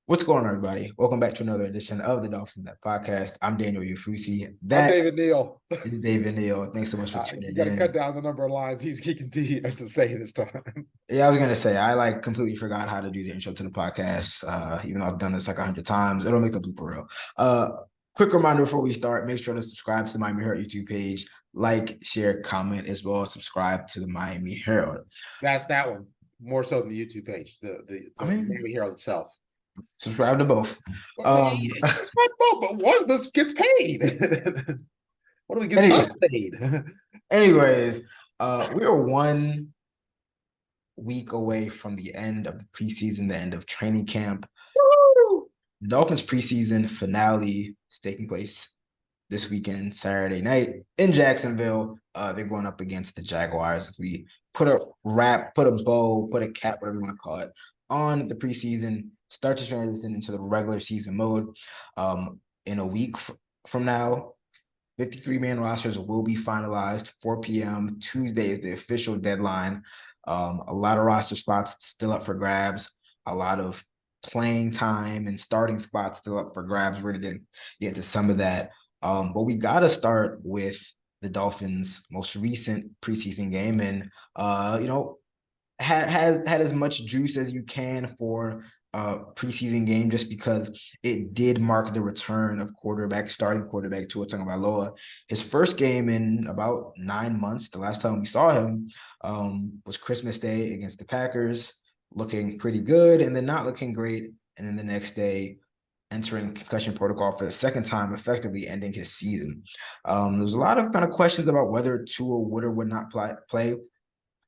What's going on, everybody? Welcome back to another edition of the Dolphins In Depth podcast. I'm Daniel Oyefusi. I'm That David Neal. is David Neal. Thanks so much for You tuning got to cut in. down the number of lines he has to say this time. Yeah, I was gonna say I completely forgot how to do the intro to the podcast. Even though I've done this like 100 times, it'll make the blooper reel. Quick reminder before we start: make sure to subscribe to the Miami Herald YouTube page, like, share, comment, as well as subscribe to the Miami Herald. That one more so than the YouTube page, I the mean, Miami Herald itself. subscribe to both. Well, Um, it's not both, but one of us gets paid. One of us gets anyway, us paid. anyways, we are 1 week away from the end of the preseason, the end of training camp. Woo! The Dolphins preseason finale is taking place this weekend, Saturday night in Jacksonville. They're going up against the Jaguars as we put a wrap, put a bow, put a cap, whatever you want to call it, on the preseason. Start to transition into the regular season mode. In a week from now, 53-man rosters will be finalized. 4 p.m. Tuesday is the official deadline. A lot of roster spots still up for grabs. A lot of playing time and starting spots still up for grabs. We're going to get into some of that. But we got to start with the Dolphins' most recent preseason game. And, had as much juice as you can for preseason game just because it did mark the return of starting quarterback Tua Tagovailoa. His first game in about 9 months. The last time we saw him was Christmas Day against the Packers, looking pretty good and then not looking great. And then the next day, entering concussion protocol for the second time, effectively ending his season. There was a lot of kind of questions about whether Tua would or would not play.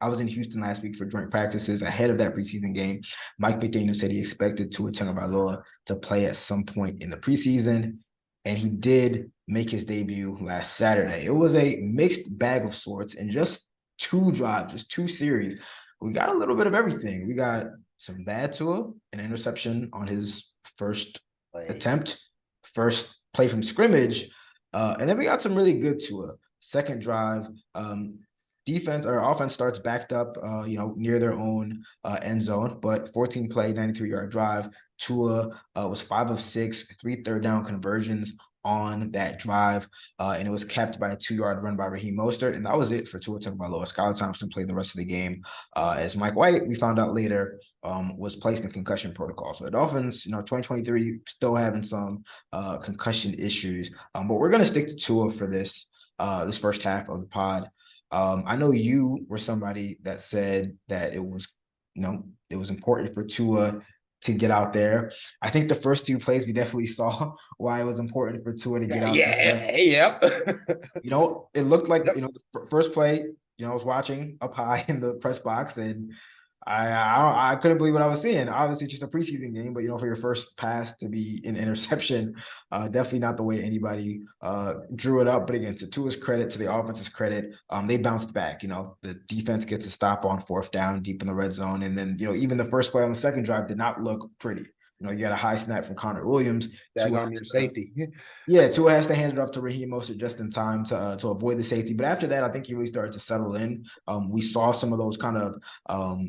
I was in Houston last week for joint practices ahead of that preseason game. Mike McDaniel said he expected Tua Tagovailoa to play at some point in the preseason, and he did make his debut last Saturday. It was a mixed bag of sorts, and just 2 drives, just 2 series. We got a little bit of everything. We got some bad Tua, an interception on his first attempt, first play from scrimmage, and then we got some really good Tua. Second drive, defense or offense starts backed up, near their own end zone, but 14 play, 93-yard drive. Tua was 5 of 6, 3 third down conversions on that drive, and it was capped by a 2-yard run by Raheem Mostert, and that was it for Tua Tagovailoa. Skylar Thompson played the rest of the game, as Mike White, we found out later, was placed in concussion protocol. So the Dolphins, 2023, still having some concussion issues, but we're going to stick to Tua for this first half of the pod. I know you were somebody that said that it was important for Tua to get out there. I think the first 2 plays we definitely saw why it was important for Tua to get out there. Yeah, yep. It looked like, Yep. the first play, I was watching up high in the press box, and I couldn't believe what I was seeing. Obviously, just a preseason game, but for your first pass to be an interception, definitely not the way anybody drew it up. But again, to Tua's credit, to the offense's credit, they bounced back. The defense gets a stop on 4th down deep in the red zone, and then even the first play on the second drive did not look pretty. You got a high snap from Connor Williams. Tua Daggone your safety. yeah, Tua has to hand it off to Raheem Mostert just in time to avoid the safety. But after that, I think he really started to settle in. We saw some of those kind of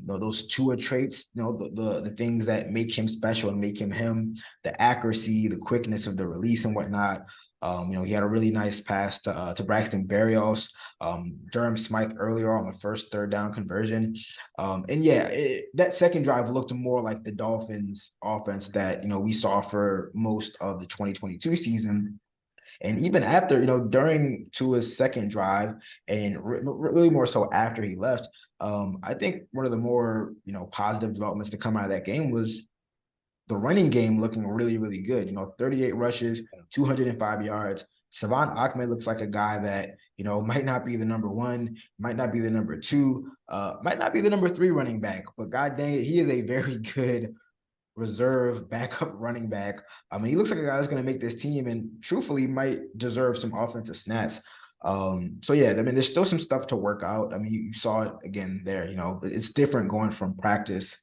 those Tua traits, the things that make him special and make him him, the accuracy, the quickness of the release and whatnot. He had a really nice pass to Braxton Berrios, Durham Smythe earlier on the first third down conversion. And yeah, that second drive looked more like the Dolphins offense that, we saw for most of the 2022 season. And even after, during Tua's second drive and really more so after he left, I think one of the more, positive developments to come out of that game was the running game looking really, really good. 38 rushes, 205 yards. Savon Ahmed looks like a guy that, might not be the number 1, might not be the number 2, might not be the number 3 running back, but god dang it, he is a very good reserve backup running back. I mean, he looks like a guy that's going to make this team and truthfully might deserve some offensive snaps. So yeah, I mean, there's still some stuff to work out. I mean, you saw it again there, it's different going from practice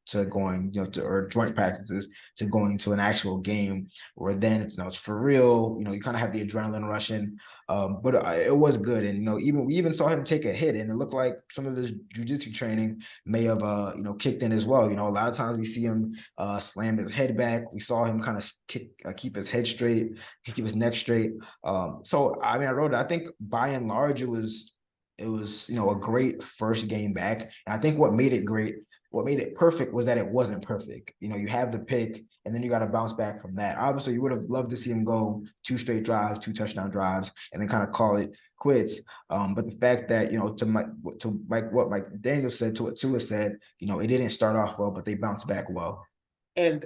to going, or joint practices to going to an actual game, where then it's for real. You kind of have the adrenaline rushing. But it was good, and even we even saw him take a hit, and it looked like some of his jujitsu training may have kicked in as well. A lot of times we see him slam his head back. We saw him kind of keep his head straight, keep his neck straight. So I mean, I wrote it. I think by and large it was a great first game back, and I think what made it perfect was that it wasn't perfect. You have the pick, and then you got to bounce back from that. Obviously, you would have loved to see him go 2 straight drives, 2 touchdown drives, and then kind of call it quits. But the fact that what Mike Daniel said, to what Tua said, it didn't start off well, but they bounced back well. And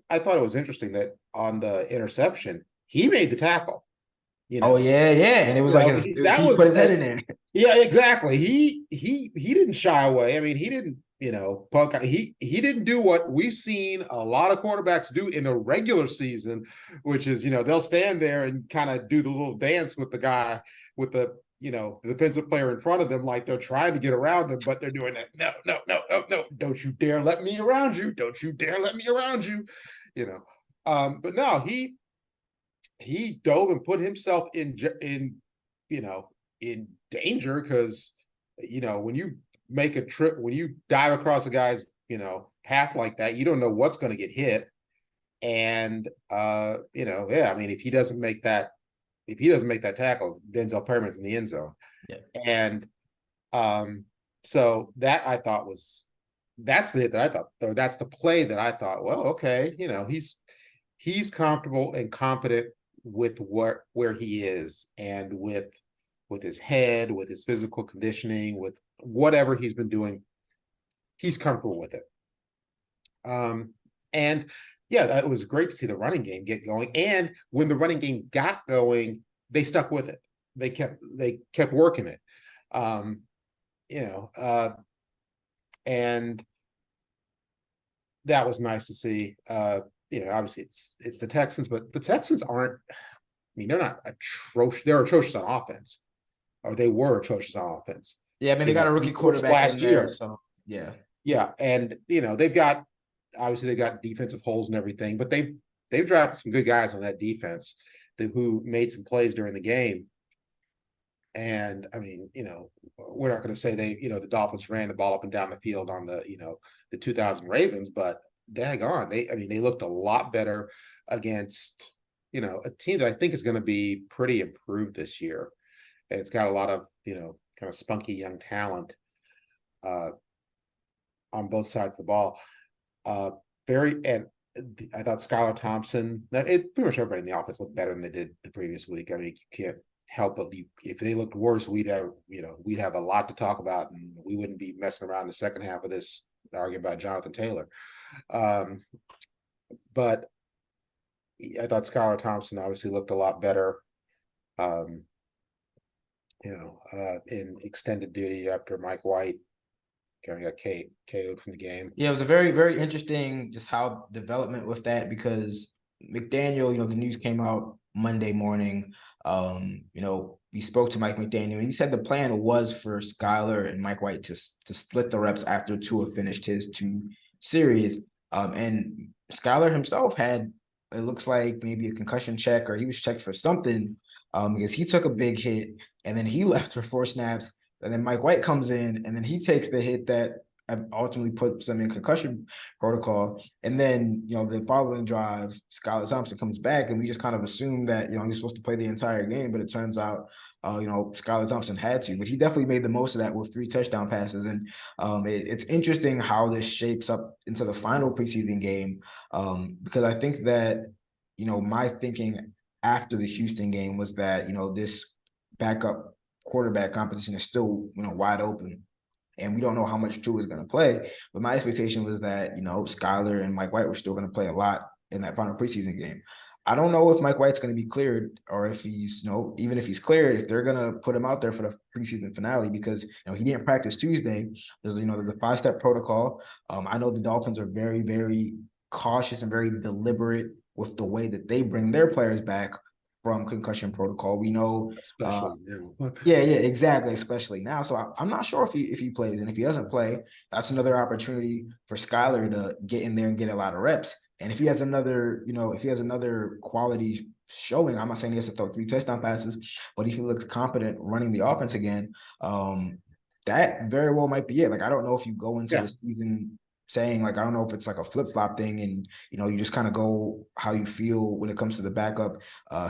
I thought it was interesting that on the interception, he made the tackle. Oh yeah, yeah, and it was like that he was put his head in there. yeah, exactly. He didn't shy away. I mean, he didn't punk. He didn't do what we've seen a lot of quarterbacks do in the regular season, which is they'll stand there and kind of do the little dance with the guy with the the defensive player in front of them, like they're trying to get around him, but they're doing that. No, no, no, no, no! Don't you dare let me around you! Don't you dare let me around you! But no, he dove and put himself in in danger, because when you make a trip, when you dive across a guy's path like that, you don't know what's going to get hit. And I mean, if he doesn't make that tackle, Denzel Perriman's in the end zone. Yeah. And so that I thought that's the play that I thought, well, okay, he's comfortable and competent with where he is, and with his head, with his physical conditioning, with whatever he's been doing, he's comfortable with it. And yeah, that was great to see the running game get going. And when the running game got going, they stuck with it. They kept working it. And that was nice to see. Obviously it's the Texans, but the Texans aren't. I mean, they're not atrocious. They're atrocious on offense, or they were atrocious on offense. Yeah, I mean, they got a rookie quarterback in there, so yeah. Yeah, and they've got defensive holes and everything, but they've drafted some good guys on that defense who made some plays during the game. And I mean, we're not going to say the Dolphins ran the ball up and down the field on the 2000 Ravens, but daggone, they looked a lot better against a team that I think is going to be pretty improved this year. And it's got a lot of kind of spunky young talent on both sides of the ball. And I thought Skylar Thompson, pretty much everybody in the offense looked better than they did the previous week. I mean, you can't help but if they looked worse, we'd have a lot to talk about, and we wouldn't be messing around the second half of this arguing about Jonathan Taylor. But I thought Skylar Thompson obviously looked a lot better, in extended duty after Mike White kind of got KO'd from the game. Yeah, it was a very, very interesting just how development with that, because McDaniel, the news came out Monday morning. We spoke to Mike McDaniel, and he said the plan was for Skylar and Mike White to split the reps after Tua finished his 2 series. And Skylar himself had, it looks like, maybe a concussion check, or he was checked for something, because he took a big hit and then he left for 4 snaps. And then Mike White comes in, and then he takes the hit that ultimately puts him in concussion protocol. And then, the following drive, Skylar Thompson comes back, and we just kind of assumed that, he's supposed to play the entire game, but it turns out, Skylar Thompson had to. But he definitely made the most of that with 3 touchdown passes. And it's interesting how this shapes up into the final preseason game, because I think that, my thinking after the Houston game was that, this backup quarterback competition is still, wide open, and we don't know how much Tua is going to play. But my expectation was that, Skylar and Mike White were still going to play a lot in that final preseason game. I don't know if Mike White's going to be cleared, or if he's, even if he's cleared, if they're going to put him out there for the preseason finale, because, he didn't practice Tuesday. There's a 5-step protocol. I know the Dolphins are very, very cautious and very deliberate with the way that they bring their players back. from concussion protocol. We know, especially now. yeah, exactly, especially now. So I'm not sure if he plays, and if he doesn't play, that's another opportunity for Skylar to get in there and get a lot of reps. And if he has another, if he has another quality showing, I'm not saying he has to throw 3 touchdown passes, but if he looks competent running the offense again, that very well might be it. Like I don't know if you go into Yeah, the season saying like I don't know if it's like a flip flop thing, and you just kind of go how you feel when it comes to the backup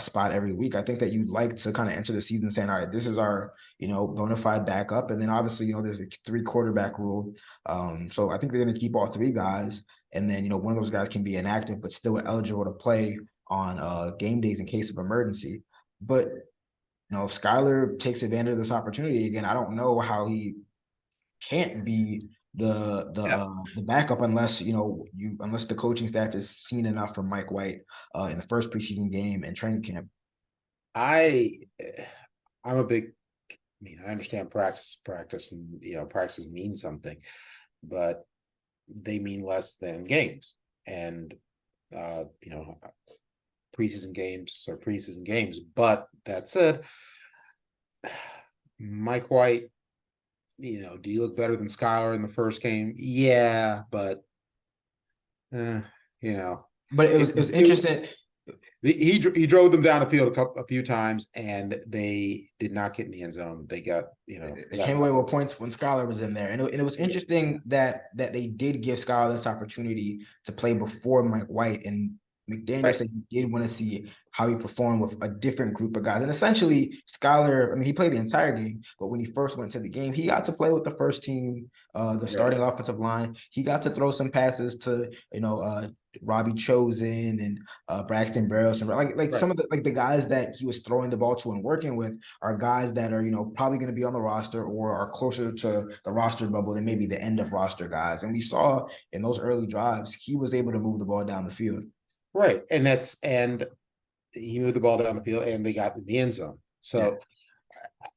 spot every week. I think that you'd like to kind of enter the season saying, all right, this is our, bona fide backup. And then obviously, there's a 3 quarterback rule. So I think they're going to keep all 3 guys. And then, one of those guys can be inactive, but still eligible to play on game days in case of emergency. But, if Skylar takes advantage of this opportunity again, I don't know how he can't be yeah. the backup unless unless the coaching staff is seen enough from Mike White in the first preseason game and training camp. I I'm a big. I mean, I understand practice, and practice means something, but they mean less than games. And uh, you know, preseason games are preseason games. But that said, Mike White, do you look better than Skylar in the first game? Yeah, but uh, you know, But it was it, it was it interesting. he drove them down the field a few times, and they did not get in the end zone. They got They came away with points when Skylar was in there, and it was yeah, interesting that they did give Skylar this opportunity to play before Mike White, and McDaniel right, said he did want to see how he performed with a different group of guys. And essentially, Skylar, I mean, he played the entire game, but when he first went to the game, he got to play with the first team, the right, starting offensive line. He got to throw some passes to, Robbie Chosen and Braxton Berrios, and like right, some of the guys that he was throwing the ball to and working with are guys that are, probably going to be on the roster or are closer to the roster bubble than maybe the end of roster guys. And we saw in those early drives, he was able to move the ball down the field. right, and he moved the ball down the field, and they got in the end zone. Yeah. So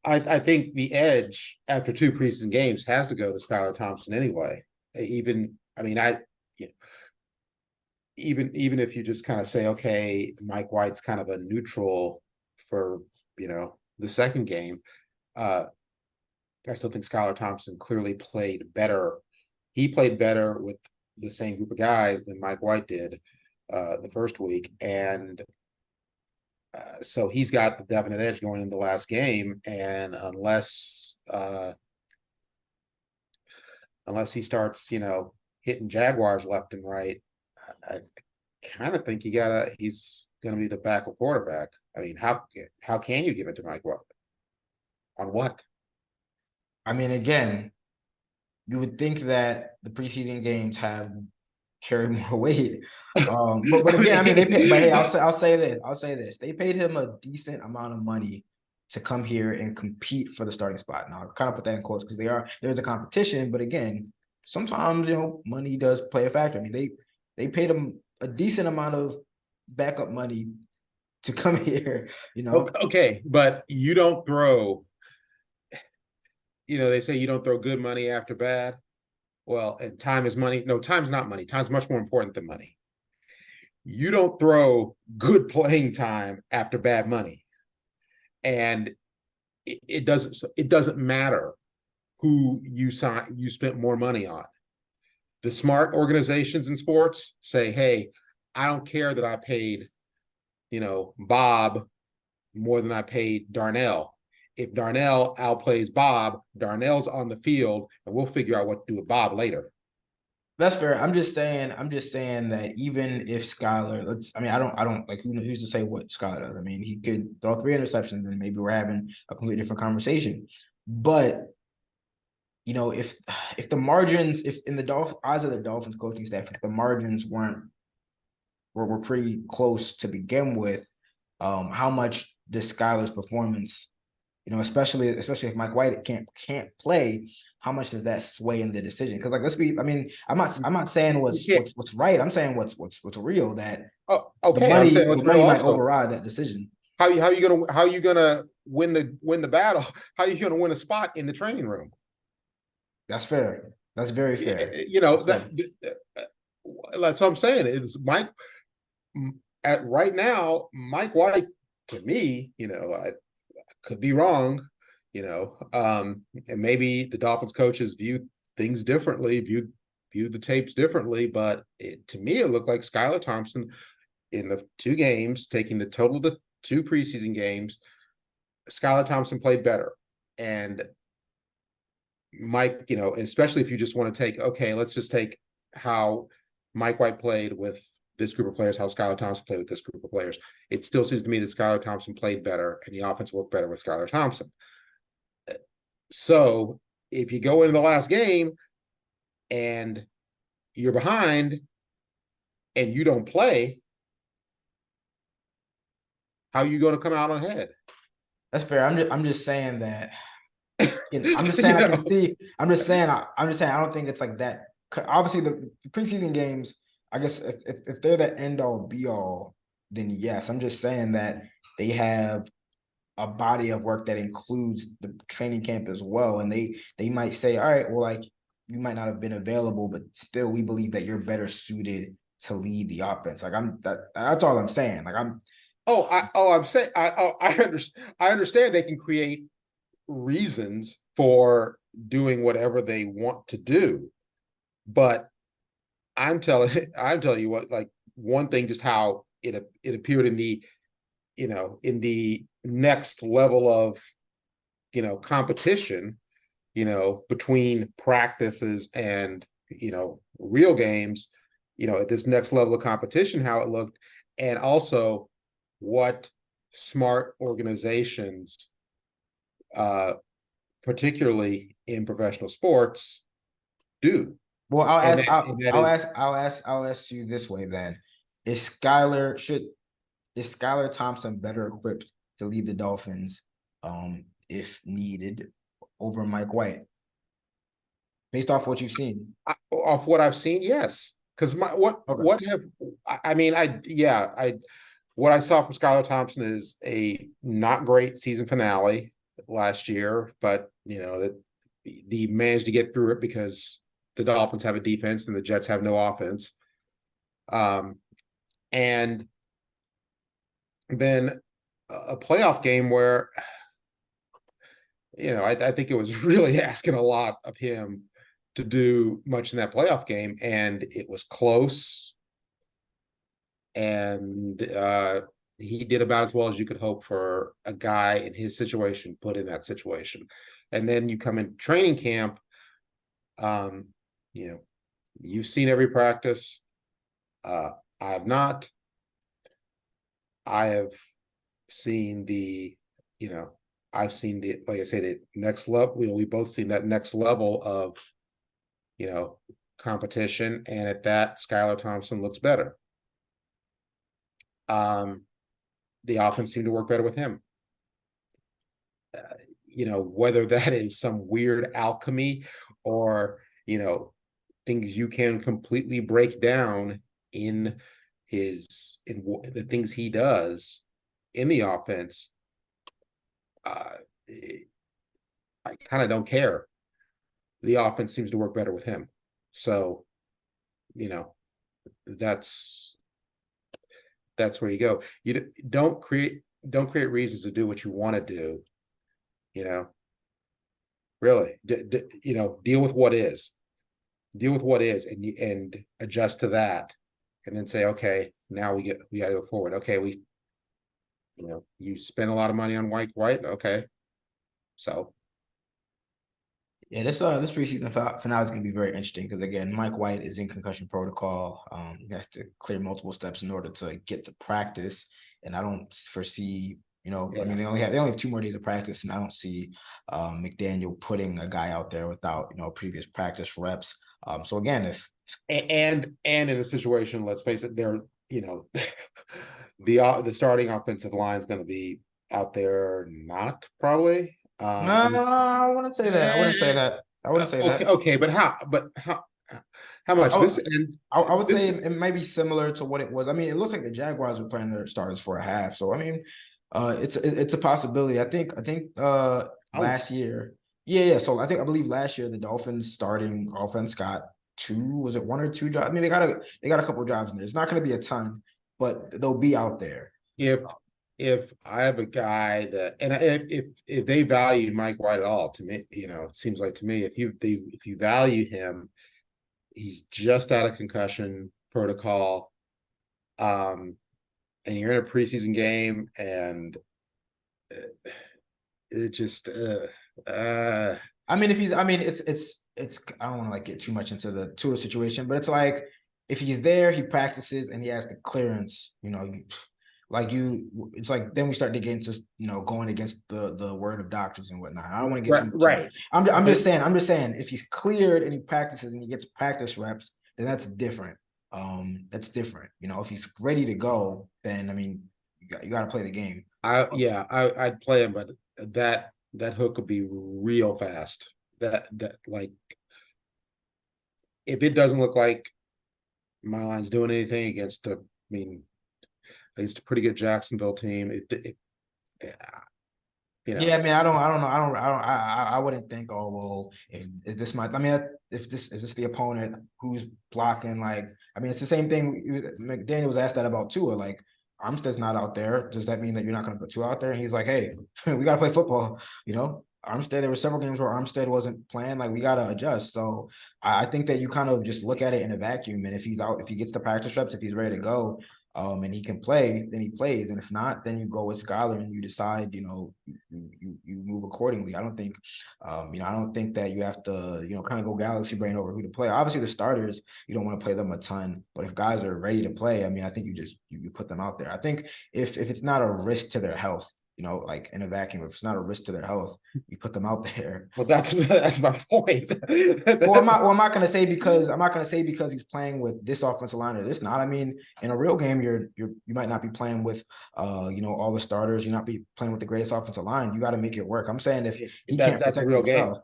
I think the edge after 2 preseason games has to go to Skylar Thompson anyway. Even I mean I you know, even if you just kind of say, okay, Mike White's kind of a neutral for the second game, uh, I still think Skylar Thompson clearly played better. He played better with the same group of guys than Mike White did the first week, and so he's got the definite edge going in the last game. And unless he starts, hitting Jaguars left and right, I kind of think he's gonna be the backup quarterback. I mean, how can you give it to Mike White? On what? I mean, again, you would think that the preseason games have carried more weight. But I again, I mean, they pay, but hey, mean, I'll say this. They paid him a decent amount of money to come here and compete for the starting spot. Now, I kind of put that in quotes because there's a competition, but again, sometimes money does play a factor. I mean, they paid him a decent amount of backup money to come here. okay, but you don't throw. They say you don't throw good money after bad. Well, and time is money. No, time's not money. Time's much more important than money. You don't throw good playing time after bad money, and it doesn't matter who you spent more money on. The smart organizations in sports say, hey, I don't care that I paid Bob more than I paid Darnell. If Darnell outplays Bob, Darnell's on the field, and we'll figure out what to do with Bob later. That's fair. I'm just saying that even if Skylar, I don't like who's to say what Skylar does. I mean, he could throw 3 interceptions and maybe we're having a completely different conversation. But if the margins, if in the eyes of the Dolphins coaching staff, if the margins were pretty close to begin with, how much does Skylar's performance, especially if Mike White can't play, how much does that sway in the decision? Because I mean, I'm not saying You what's can't. what's right. I'm saying what's real, that Oh, the okay. I'm saying money the what's real money might also. override that decision. How you gonna win the battle? How are you gonna win a spot in the training room? That's fair. That's very fair. You know That's that. fair. That's what I'm saying. It's Mike at right now. Mike White to me, I could be wrong, and maybe the Dolphins coaches view things differently, view the tapes differently, but to me, it looked like Skylar Thompson in the two games, taking the total of the two preseason games, Skylar Thompson played better. And Mike, especially if you just want to take, okay, let's just take how Mike White played with this group of players, how Skylar Thompson played with this group of players. It still seems to me that Skylar Thompson played better and the offense worked better with Skylar Thompson. So if you go into the last game and you're behind and you don't play, how are you going to come out ahead? That's fair. I'm just saying that. I'm just saying I can see. I'm just saying I don't think it's like that. Obviously, the preseason games, I guess if they're the end all be all, then yes. I'm just saying that they have a body of work that includes the training camp as well, and they might say, all right, well, like you might not have been available, but still, we believe that you're better suited to lead the offense. Like that's all I'm saying. Like I'm saying I understand they can create reasons for doing whatever they want to do, but I'm telling you what, like one thing, just how it appeared in the in the next level of competition, between practices and real games, at this next level of competition, how it looked, and also what smart organizations, particularly in professional sports, do. well, And that is I'll ask you this way then: Is Skylar should is Skylar Thompson better equipped to lead the Dolphins, if needed, over Mike White, based off what you've seen? off what I've seen, yes. Because Okay. what I saw from Skylar Thompson is a not great season finale last year, but that he managed to get through it because the Dolphins have a defense and the Jets have no offense. And then a playoff game where I think it was really asking a lot of him to do much in that playoff game, and it was close, and he did about as well as you could hope for a guy in his situation put in that situation. And then you come in training camp, um, you've seen every practice. I have not. I have seen I've seen like I say, the next level. We both seen that next level of, competition. And at that, Skylar Thompson looks better. The offense seemed to work better with him. Whether that is some weird alchemy or, things you can completely break down in the things he does in the offense, I kind of don't care. The offense seems to work better with him. So, that's where you go. You don't create reasons to do what you want to do. Really, deal with what is, and adjust to that, and then say, okay, now we got to go forward. Okay, you spend a lot of money on White. Okay, so Yeah, this preseason finale is going to be very interesting because again, Mike White is in concussion protocol. He has to clear multiple steps in order to get to practice, and I don't foresee. I mean, they only have 2 more days of practice, and I don't see McDaniel putting a guy out there without previous practice reps. So again, if and in a situation, let's face it, they're the starting offensive line is going to be out there, not probably. I wouldn't say that. I wouldn't say that. I wouldn't say that. Okay, but how much this and I would say this? it might be similar to what it was. I mean, it looks like the Jaguars were playing their starters for a half. So I mean, it's a possibility. I think Oh, last year, yeah. So I believe last year the Dolphins starting offense got was it 1 or 2 jobs? I mean, they got a couple of jobs in there. It's not going to be a ton, but they'll be out there. if if I have a guy that, and if they value Mike White at all, to me, it seems like to me, if you value him, he's just out of concussion protocol, and you're in a preseason game, and it just, I mean, if he's, I mean, it's. I don't want to like get too much into the Tua situation, but it's like if he's there, he practices and he has the clearance. It's like then we start to get into going against the word of doctors and whatnot. I don't want to get too right, much into. right. I'm But just saying if he's cleared and he practices and he gets practice reps, then that's different. That's different. If he's ready to go, then I mean, you got to play the game. I'd play him, but that hook would be real fast. That like, if it doesn't look like my line's doing anything against against a pretty good Jacksonville team, Yeah, I mean, I wouldn't think, oh, well, if this might, I mean, if this is this the opponent who's blocking, like, I mean, it's the same thing. McDaniel was asked that about Tua, like, Armstead's not out there. Does that mean that you're not going to put Tua out there? And he's like, hey, we got to play football, Armstead, there were several games where Armstead wasn't playing, like, we got to adjust. So I think that you kind of just look at it in a vacuum. And if he's out, if he gets the practice reps, if he's ready to go, and he can play, then he plays. And if not, then you go with Skylar and you decide, you move accordingly. I don't think, I don't think that you have to, kind of go galaxy brain over who to play. Obviously, the starters, you don't want to play them a ton, but if guys are ready to play, I mean, I think you put them out there. I think if it's not a risk to their health, like in a vacuum, if it's not a risk to their health, you put them out there. well, that's my point. I'm not gonna say because he's playing with this offensive line or this not. I mean, in a real game, you might not be playing with all the starters. You're not be playing with the greatest offensive line. You got to make it work. I'm saying if he can't That's a protect real game. himself,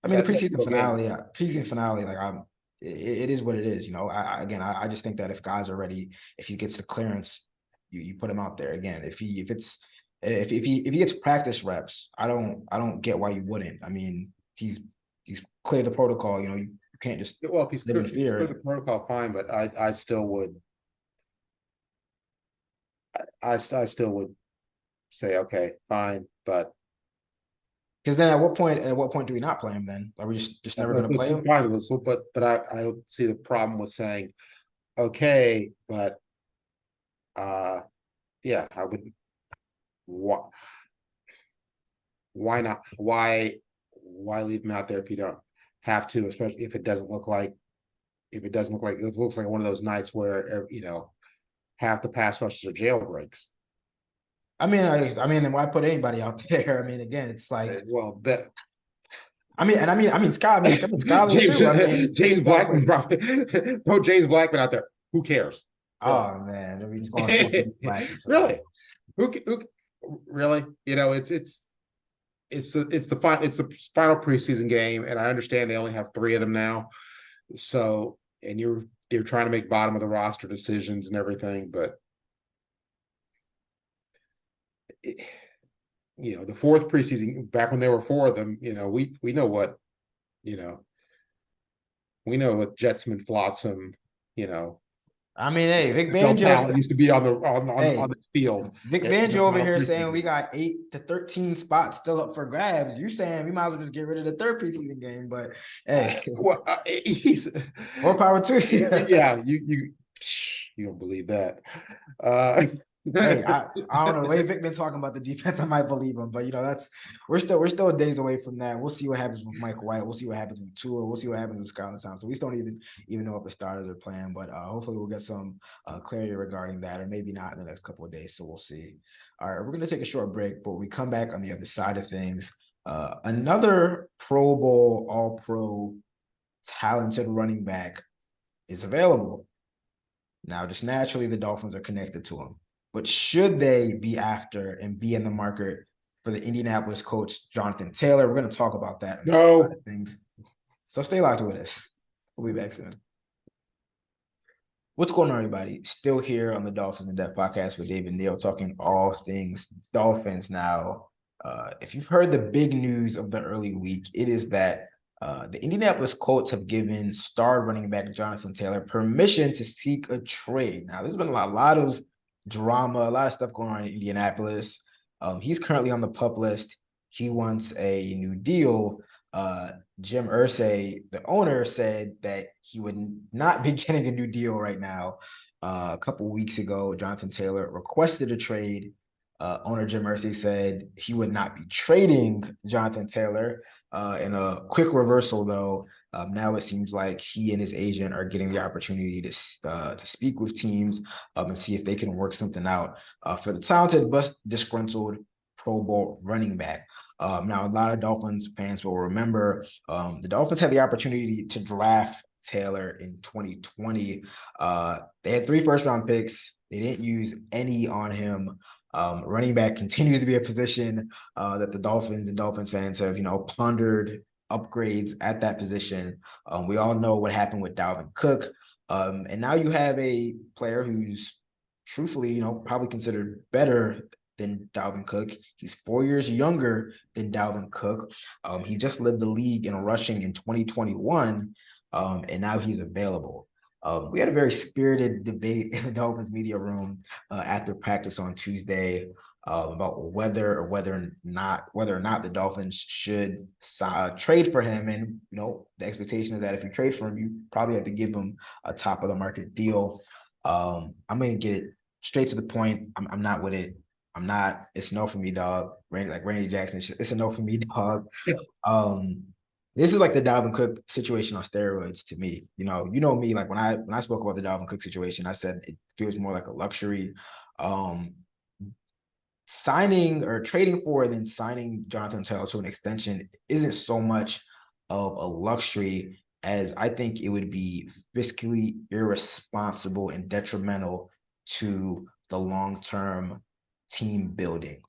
I mean, the That's a real game. preseason finale, like it is what it is. I just think that if guys are ready, if he gets the clearance, you put him out there again. If he gets practice reps, I don't get why you wouldn't. I mean, he's cleared the protocol. You can't just Well, if live in if he's clear the fear. protocol, fine, but I still would, I still would say, okay, fine, but Because then at what point do we not play him then? Are we just never going to it's play him? fine. But I don't see the problem with saying, okay, but yeah, I wouldn't. Why not? Why leave him out there if you don't have to, especially if it doesn't look like, it looks like one of those nights where half the pass rushes are jailbreaks. I mean, then why put anybody out there? I mean, again, it's like, Well, that Scott. I mean, Skyler James too. I mean, James you got to Blackman, play. throw James Blackman out there. Who cares? Really? Oh man, I mean, just going to James Blackman for that. Really? Who really? It's the final preseason game, and I understand they only have 3 of them now. So, and you're trying to make bottom of the roster decisions and everything, but the 4th preseason, back when there were 4 of them, we know what, you know we know what Jetsman Flotsam, I mean, hey, Vic Bill Banjo. Talent used to be on Hey, the field. Vic In the Banjo over final here saying we preseason. got 8 to 13 spots still up for grabs. You saying we might as well just get rid of the third preseason game, but hey, Well, he's more power to you. yeah, you don't believe that. Uh, Hey, I don't know the way Vic been talking about the defense. I might believe him, but that's we're still days away from that. We'll see what happens with Michael White. We'll see what happens with Tua. We'll see what happens with Skylar Thompson. So we still don't even know if the starters are playing, but hopefully we'll get some clarity regarding that, or maybe not in the next couple of days. So we'll see. All right, we're gonna take a short break, but when we come back on the other side of things. Another Pro Bowl, All Pro, talented running back is available. Now, just naturally, the Dolphins are connected to him. But should they be after and be in the market for the Indianapolis coach, Jonathan Taylor? We're going to talk about that in no, things. So stay locked with us. We'll be back soon. What's going on, everybody? Still here on the Dolphins In Depth podcast with David Neal, talking all things Dolphins now. If you've heard the big news of the early week, it is that the Indianapolis Colts have given star running back Jonathan Taylor permission to seek a trade. Now, there's been a lot of drama, a lot of stuff going on in Indianapolis. He's currently on the PUP list. He wants a new deal. Jim Irsay, the owner, said that he would not be getting a new deal right now. A couple weeks ago, Jonathan Taylor requested a trade. Owner Jim Irsay said he would not be trading Jonathan Taylor. In a quick reversal, though, now it seems like he and his agent are getting the opportunity to speak with teams and see if they can work something out for the talented but disgruntled Pro Bowl running back. Now, a lot of Dolphins fans will remember the Dolphins had the opportunity to draft Taylor in 2020. They had 3 first-round picks. They didn't use any on him. Running back continues to be a position that the Dolphins and Dolphins fans have, pondered upgrades at that position. We all know what happened with Dalvin Cook. And now you have a player who's truthfully, probably considered better than Dalvin Cook. He's 4 years younger than Dalvin Cook. He just led the league in rushing in 2021, and now he's available. We had a very spirited debate in the Dolphins media room after practice on Tuesday about whether or not the Dolphins should trade for him. And the expectation is that if you trade for him, you probably have to give him a top of the market deal. I'm going to get it straight to the point. I'm not with it. I'm not. It's no for me, dog. Randy Jackson. It's a no for me, dog. Um, this is like the Dalvin Cook situation on steroids to me. You know me. Like when I spoke about the Dalvin Cook situation, I said it feels more like a luxury. Um, Signing or trading for and then signing Jonathan Taylor to an extension isn't so much of a luxury as I think it would be fiscally irresponsible and detrimental to the long-term team building,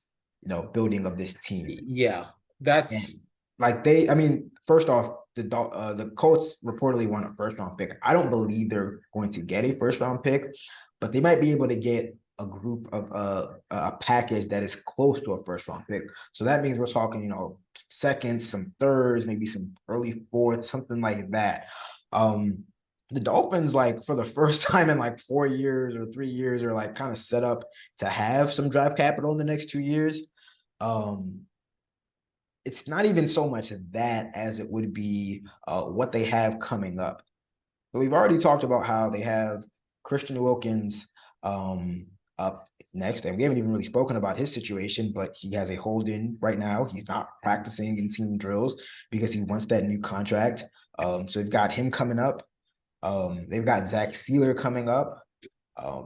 building of this team. Yeah, And that's I mean, first off, the Colts reportedly want a first round pick. I don't believe they're going to get a first round pick, but they might be able to get a group of a package that is close to a first round pick. So that means we're talking, seconds, some thirds, maybe some early fourths, something like that. The Dolphins, like for the first time in like 4 years or 3 years, are like kind of set up to have some draft capital in the next 2 years. Um, it's not even so much that as it would be what they have coming up. So we've already talked about how they have Christian Wilkins up next, and we haven't even really spoken about his situation, but he has a hold in right now. He's not practicing in team drills because he wants that new contract. So we've got him coming up. They've got Zach Sealer coming up.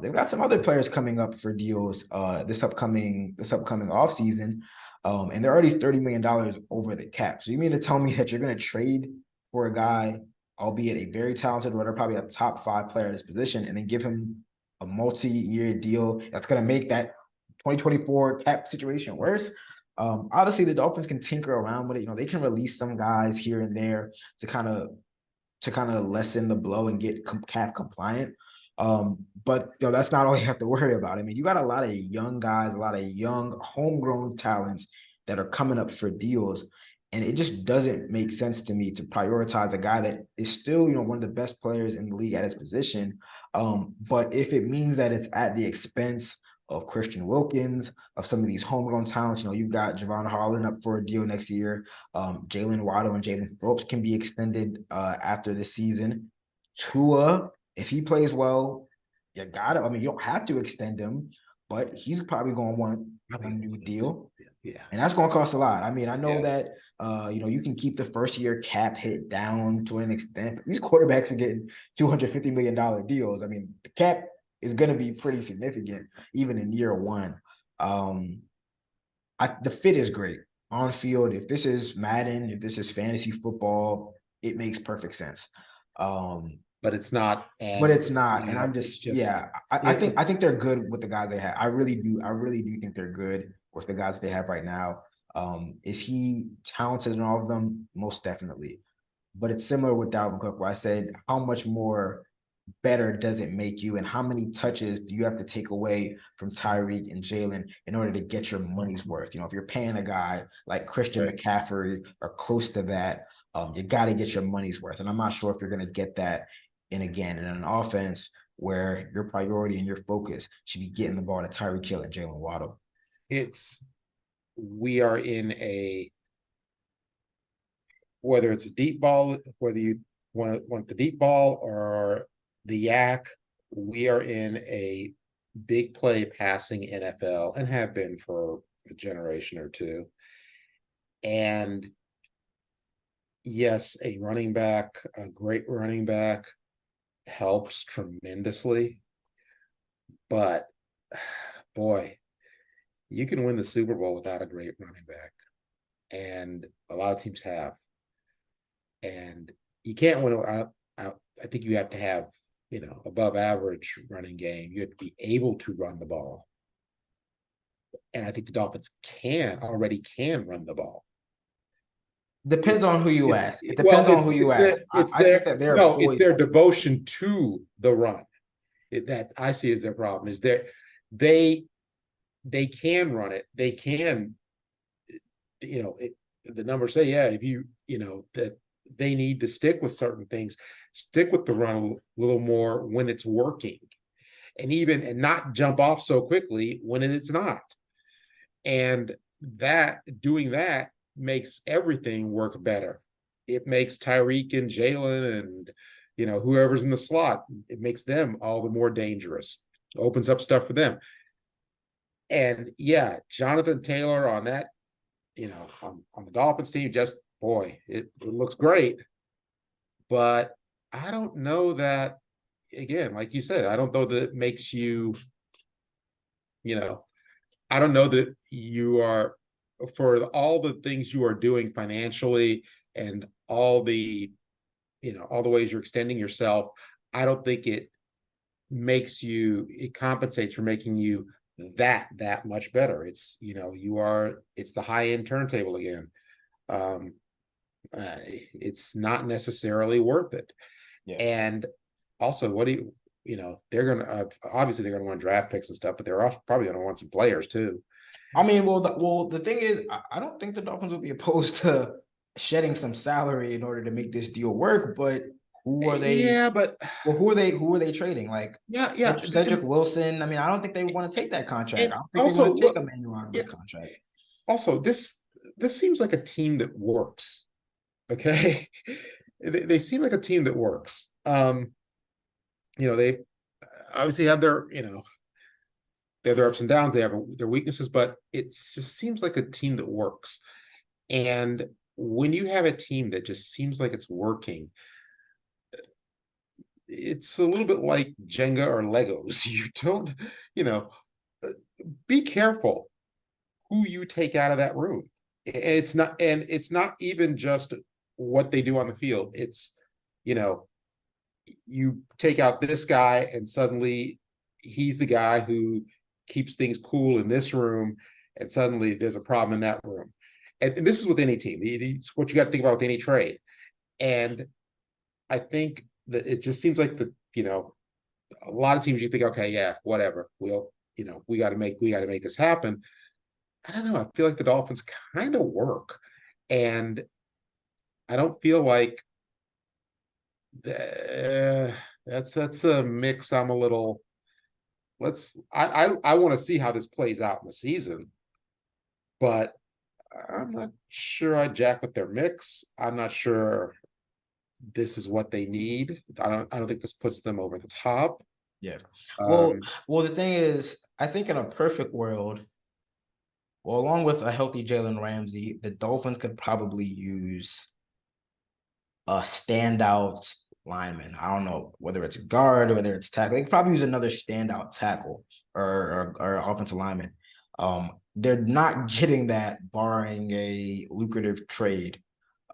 They've got some other players coming up for deals this upcoming offseason. And they're already $30 million over the cap. So you mean to tell me that you're going to trade for a guy, albeit a very talented runner, probably a top 5 player at his position, and then give him a multi-year deal that's going to make that 2024 cap situation worse? Obviously, the Dolphins can tinker around with it. They can release some guys here and there to kind of lessen the blow and get cap compliant. But that's not all you have to worry about. I mean, you got a lot of young guys, a lot of young homegrown talents that are coming up for deals. And it just doesn't make sense to me to prioritize a guy that is still, one of the best players in the league at his position. But if it means that it's at the expense of Christian Wilkins, of some of these homegrown talents, you've got Javon Harlan up for a deal next year. Jalen Waddle and Jalen Phillips can be extended after this season. Tua, if he plays well, you don't have to extend him, but he's probably going to want a new deal. Yeah. And that's going to cost a lot. I mean, I know that, you can keep the first year cap hit down to an extent, but these quarterbacks are getting $250 million deals. I mean, the cap is going to be pretty significant even in year one. The fit is great on field. If this is Madden, if this is fantasy football, it makes perfect sense. But it's not. But it's not, and I'm It's just I think they're good with the guys they have. I really do think they're good with the guys they have right now. Is he talented in all of them? Most definitely. But it's similar with Dalvin Cook, where I said, how much more better does it make you, and how many touches do you have to take away from Tyreek and Jalen in order to get your money's worth? If you're paying a guy like Christian McCaffrey or close to that, you got to get your money's worth. And I'm not sure if you're going to get that in an offense where your priority and your focus should be getting the ball to Tyreek Hill and Jalen Waddle. We are in a, whether it's a deep ball, whether you want the deep ball or the yak, we are in a big play passing NFL and have been for a generation or two. And yes, a great running back helps tremendously. But boy, you can win the Super Bowl without a great running back. And a lot of teams have. And you can't win. I think you have to have, above average running game. You have to be able to run the ball. And I think the Dolphins already can run the ball. Depends on who you ask. It Well, depends on who you ask. I think that they're it's poised. their devotion to the run that I see as their problem. Is that they can run it. They can, the numbers say, yeah, if that they need to stick with certain things, stick with the run a little more when it's working, and not jump off so quickly when it's not. And doing that makes everything work better. It makes Tyreek and Jalen and whoever's in the slot, it makes them all the more dangerous. Opens up stuff for them. And yeah, Jonathan Taylor on that, on the Dolphins team, just boy, it looks great. But I don't know that, again, like you said, I don't know that it makes you, I don't know that you are, for all the things you are doing financially and all the ways you're extending yourself, I don't think it compensates for making you that much better. It's, it's the high end turntable again. It's not necessarily worth it. Yeah. And also, what do they're going to, obviously they're going to want draft picks and stuff, but they're also probably going to want some players too. I mean, the thing is, I don't think the Dolphins would be opposed to shedding some salary in order to make this deal work. But who are they? Yeah, but who are they trading? Like, yeah. Cedric Wilson. I mean, I don't think they want to take that contract. I don't think also, they want to take Emmanuel Ogbah's contract. Also, this seems like a team that works. Okay, they seem like a team that works. They obviously have their, they have their ups and downs. They have their weaknesses, but it just seems like a team that works. And when you have a team that just seems like it's working, it's a little bit like Jenga or Legos. You don't, be careful who you take out of that room. It's not even just what they do on the field. It's, you take out this guy and suddenly he's the guy who keeps things cool in this room, and suddenly there's a problem in that room. And this is with any team. It's what you got to think about with any trade. And I think that it just seems like a lot of teams you think, okay, yeah, whatever. We got to make this happen. I don't know. I feel like the Dolphins kind of work, and I don't feel like that's a mix. I'm a little. I want to see how this plays out in the season, but I'm not sure I jack with their mix. I'm not sure this is what they need. I don't think this puts them over the top. Yeah. Well, the thing is, I think in a perfect world, well, along with a healthy Jalen Ramsey, the Dolphins could probably use a standout lineman. I don't know whether it's guard or whether it's tackle. They could probably use another standout tackle or offensive lineman. They're not getting that barring a lucrative trade.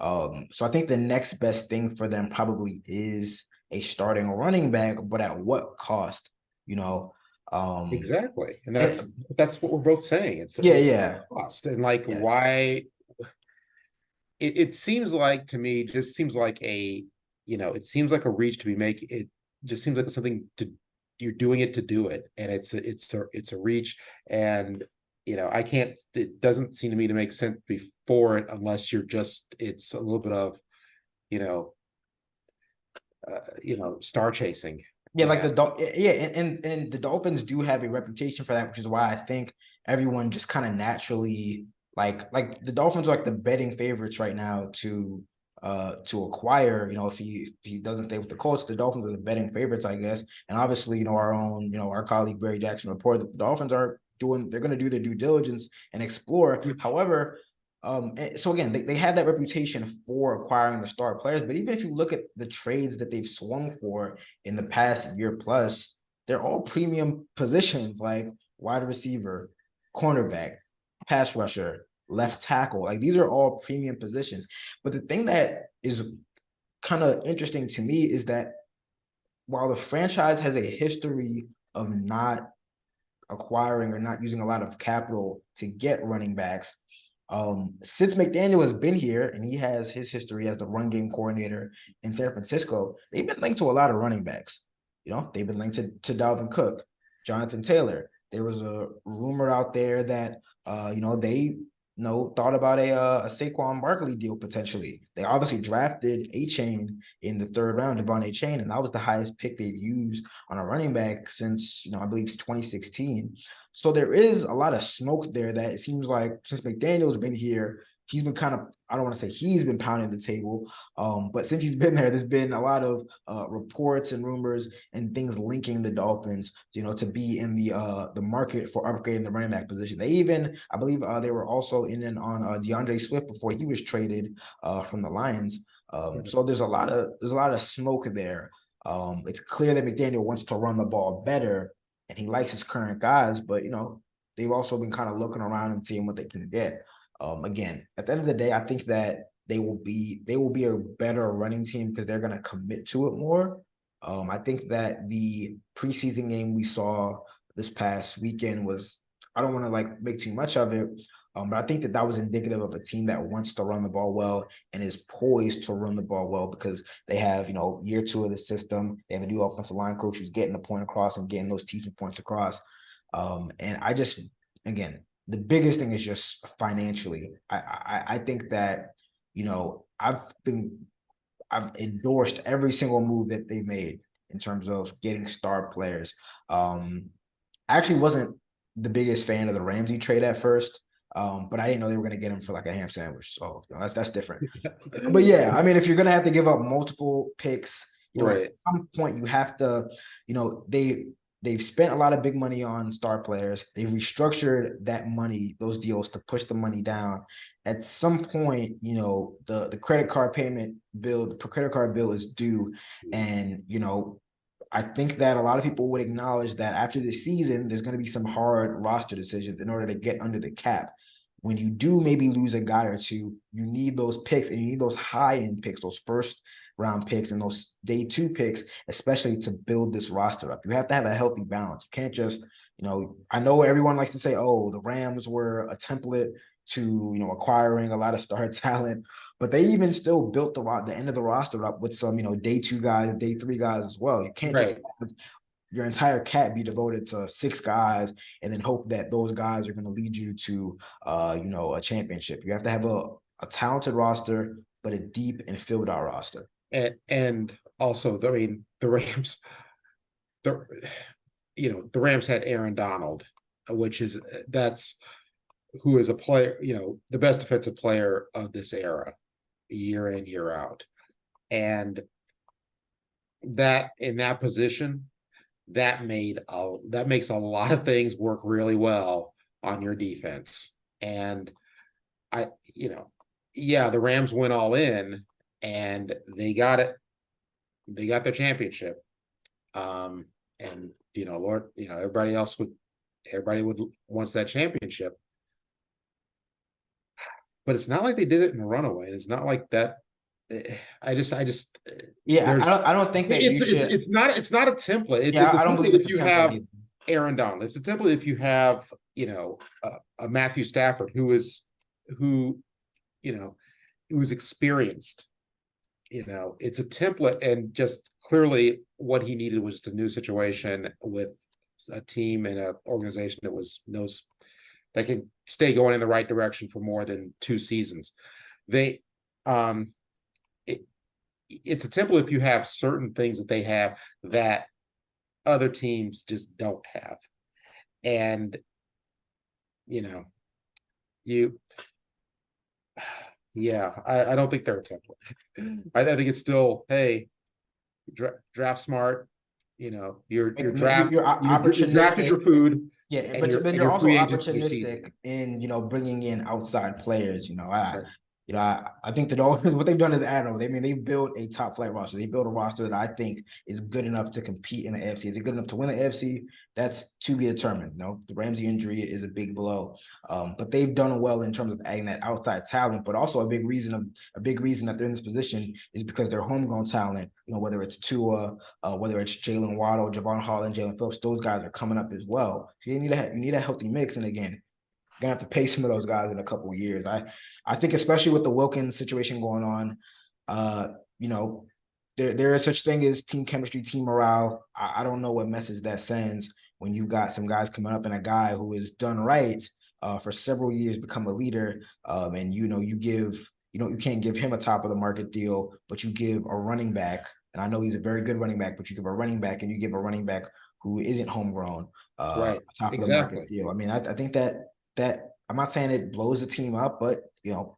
So I think the next best thing for them probably is a starting running back, but at what cost? Exactly, and that's what we're both saying. It's cost, and why it seems like to me, just seems like it seems like a reach to be making. It just seems like it's something you're doing it to do it, and it's a reach, and I can't. It doesn't seem to me to make sense before it unless it's a little bit of star chasing. Yeah, like yeah, and the Dolphins do have a reputation for that, which is why I think everyone just kind of naturally like the Dolphins are like the betting favorites right now to acquire, if he doesn't stay with the Colts, the Dolphins are the betting favorites, I guess. And obviously, our own, our colleague Barry Jackson reported that the Dolphins they're going to do their due diligence and explore. However, so again, they have that reputation for acquiring the star players, but even if you look at the trades that they've swung for in the past year plus, they're all premium positions like wide receiver, cornerback, pass rusher, left tackle. Like these are all premium positions. But the thing that is kind of interesting to me is that while the franchise has a history of not acquiring or not using a lot of capital to get running backs, since McDaniel has been here and he has his history as the run game coordinator in San Francisco, they've been linked to a lot of running backs. They've been linked to Dalvin Cook, Jonathan Taylor. There was a rumor out there that they thought about a Saquon Barkley deal potentially. They obviously drafted A-Chain in the third round, Devon A-Chain, and that was the highest pick they've used on a running back since I believe it's 2016. So there is a lot of smoke there that it seems like since McDaniel's been here, he's been kind of, I don't want to say he's been pounding the table, but since he's been there, there's been a lot of reports and rumors and things linking the Dolphins, to be in the market for upgrading the running back position. They even, I believe, they were also in and on DeAndre Swift before he was traded from the Lions. So there's a lot of smoke there. It's clear that McDaniel wants to run the ball better, and he likes his current guys, but they've also been kind of looking around and seeing what they can get. Again, at the end of the day, I think that they will be a better running team because they're going to commit to it more. I think that the preseason game we saw this past weekend was, I don't want to make too much of it, but I think that was indicative of a team that wants to run the ball well and is poised to run the ball well because they have, year two of the system. They have a new offensive line coach who's getting the point across and getting those teaching points across. And I just, again, the biggest thing is just financially. I think that, I've endorsed every single move that they made in terms of getting star players. I actually wasn't the biggest fan of the Ramsey trade at first, but I didn't know they were going to get him for like a ham sandwich. So that's different. But yeah, I mean, if you're going to have to give up multiple picks, Right. at some point you have to, they've spent a lot of big money on star players. They've restructured that money, those deals to push the money down. At some point, the credit card bill is due. And, I think that a lot of people would acknowledge that after this season, there's going to be some hard roster decisions in order to get under the cap. When you do maybe lose a guy or two, you need those picks and you need those high-end picks, those first round picks and those day two picks, especially to build this roster up. You have to have a healthy balance. You can't just, I know everyone likes to say, oh, the Rams were a template to, acquiring a lot of star talent, but they even still built the end of the roster up with some, day two guys, day three guys as well. You can't just have your entire cap be devoted to six guys and then hope that those guys are going to lead you to, a championship. You have to have a talented roster, but a deep and filled out roster. And also, I mean, the Rams, the Rams had Aaron Donald, that's who is a player, the best defensive player of this era, year in, year out. And that in that position, that makes a lot of things work really well on your defense. And the Rams went all in and they got it. They got their championship. And Lord, everybody wants that championship. But it's not like they did it in a runaway. It's not like that. I don't think that it's not a template. It's I don't believe it's if you have either. Aaron Donald. It's a template if you have a Matthew Stafford who was experienced. It's a template, and just clearly what he needed was just a new situation with a team and an organization that can stay going in the right direction for more than 2 seasons. It's a template if you have certain things that they have that other teams just don't have. And, you know, you, yeah, I don't think they're a template. I think it's still, hey, draft smart. You're you're drafted opportunistic. for food, Yeah, and but you're then and you're you're also free agents for the opportunistic season. in bringing in outside players. Right. I think that all what they've done is admirable. They built a top flight roster. They built a roster that I think is good enough to compete in the AFC. Is it good enough to win the AFC? That's to be determined. The Ramsey injury is a big blow, but they've done well in terms of adding that outside talent. But also a big reason that they're in this position is because they're homegrown talent. Whether it's Tua, whether it's Jalen Waddle, Javon Holland, Jalen Phillips, those guys are coming up as well. So you need a healthy mix. And again, gonna have to pay some of those guys in a couple of years. I think especially with the Wilkins situation going on, uh, you know, there is such thing as team chemistry, team morale. I don't know what message that sends when you got some guys coming up and a guy who has done right for several years become a leader, and you can't give him a top of the market deal, but you give a running back, and I know he's a very good running back, but you give a running back and you give a running back who isn't homegrown Right. a top of the market Exactly. deal. I mean, I think that I'm not saying it blows the team up, but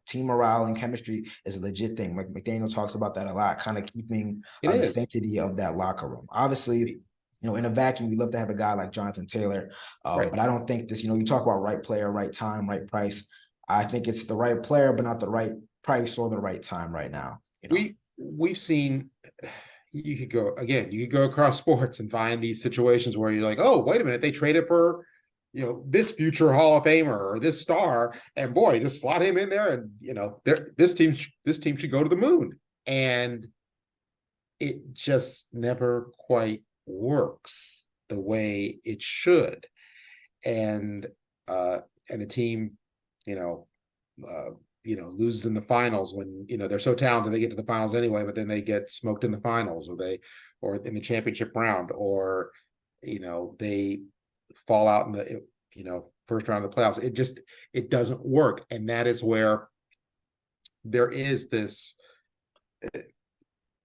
team morale and chemistry is a legit thing. McDaniel talks about that a lot, kind of keeping It the is. sanctity of that locker room. Obviously, in a vacuum, we love to have a guy like Jonathan Taylor, Right. but I don't think this. You talk about right player, right time, right price. I think it's the right player, but not the right price or the right time right now. We've seen, you could go across sports and find these situations where you're like, oh, wait a minute, they traded for this future Hall of Famer or this star, and boy, just slot him in there, and this team should go to the moon, and it just never quite works the way it should. And the team, you know, loses in the finals when they're so talented they get to the finals anyway, but then they get smoked in the finals, or in the championship round, or they fall out in the first round of the playoffs. It doesn't work, and that is where there is this.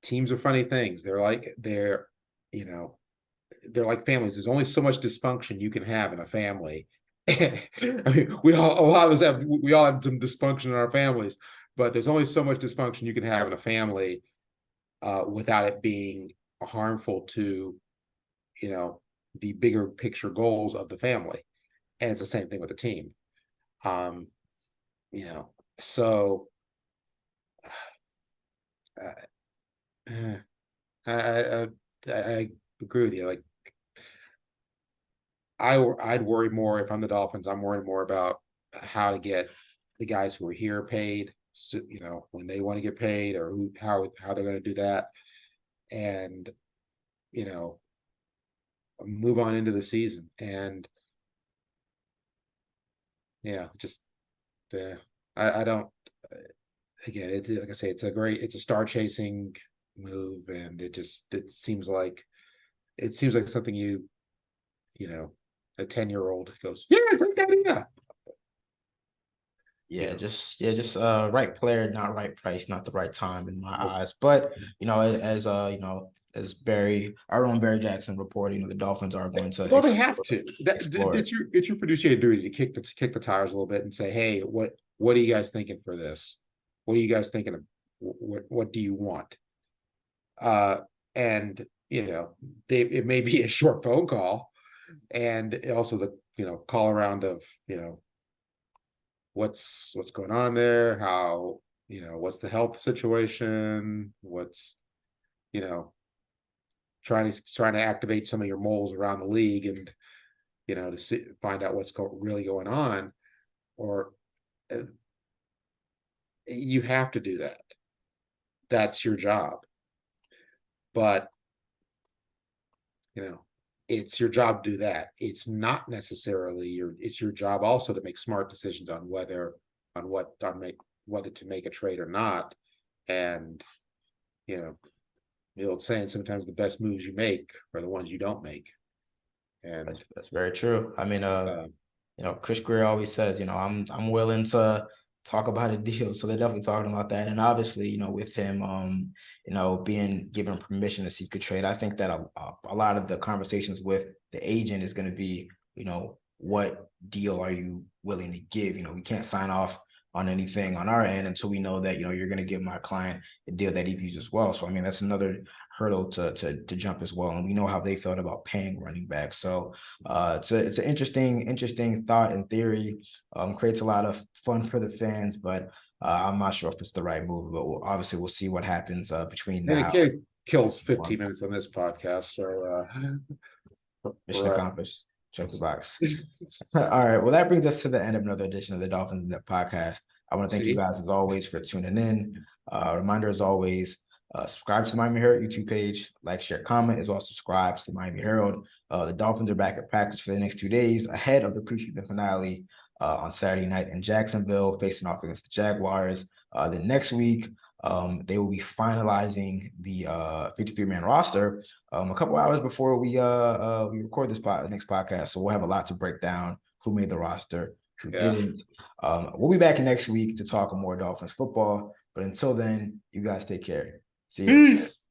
Teams are funny things. You know they're like families. There's only so much dysfunction you can have in a family. I mean, a lot of us we all have some dysfunction in our families, but there's only so much dysfunction you can have in a family without it being harmful to the bigger picture goals of the family. And it's the same thing with the team. um so uh, I agree with you. Like, I'd worry more if I'm the Dolphins. I'm worrying more about how to get the guys who are here paid, so, when they want to get paid, or how they're going to do that, and you know move on into the season. And yeah, just I don't. Again, like I say, it's a star chasing move, and it seems like something you know a 10-year-old goes, yeah, great idea. Just right player, not right price, not the right time in my Nope. eyes. But as our own Barry Jackson reported, the Dolphins are going to Well, they have to. explore it. It's your fiduciary duty to kick the tires a little bit and say, hey, what are you guys thinking for this? What are you guys thinking of? What do you want? And it may be a short phone call, and also the call around of what's going on there, how what's the health situation, what's you know trying to activate some of your moles around the league, and to find out what's really going on. Or you have to do that. That's your job. But it's your job to do that. It's not necessarily it's your job also to make smart decisions on whether to make a trade or not. And the old saying, sometimes the best moves you make are the ones you don't make. And That's very true. I mean, Chris Greer always says, I'm willing to talk about a deal. So they're definitely talking about that. And obviously, with him, being given permission to seek a trade, I think that a lot of the conversations with the agent is going to be, what deal are you willing to give? We can't sign off on anything on our end until we know that, you're going to give my client a deal that he views as well. So, I mean, that's another hurdle to jump as well. And we know how they felt about paying running backs. So it's an interesting thought and theory. Creates a lot of fun for the fans, but I'm not sure if it's the right move. But we'll see what happens between And now. the kid kills 15 minutes on this podcast, so Mission accomplished. Check the box. All right. Well, that brings us to the end of another edition of the Dolphins In Depth podcast. I want to thank you guys as always for tuning in. Reminder as always, subscribe to the Miami Herald YouTube page, like, share, comment, as well as subscribe to the Miami Herald. The Dolphins are back at practice for the next 2 days ahead of the preseason finale on Saturday night in Jacksonville, facing off against the Jaguars. The next week, they will be finalizing the 53-man roster a couple hours before we record this next podcast. So we'll have a lot to break down: who made the roster, who didn't. We'll be back next week to talk more Dolphins football. But until then, you guys take care. See you. Peace.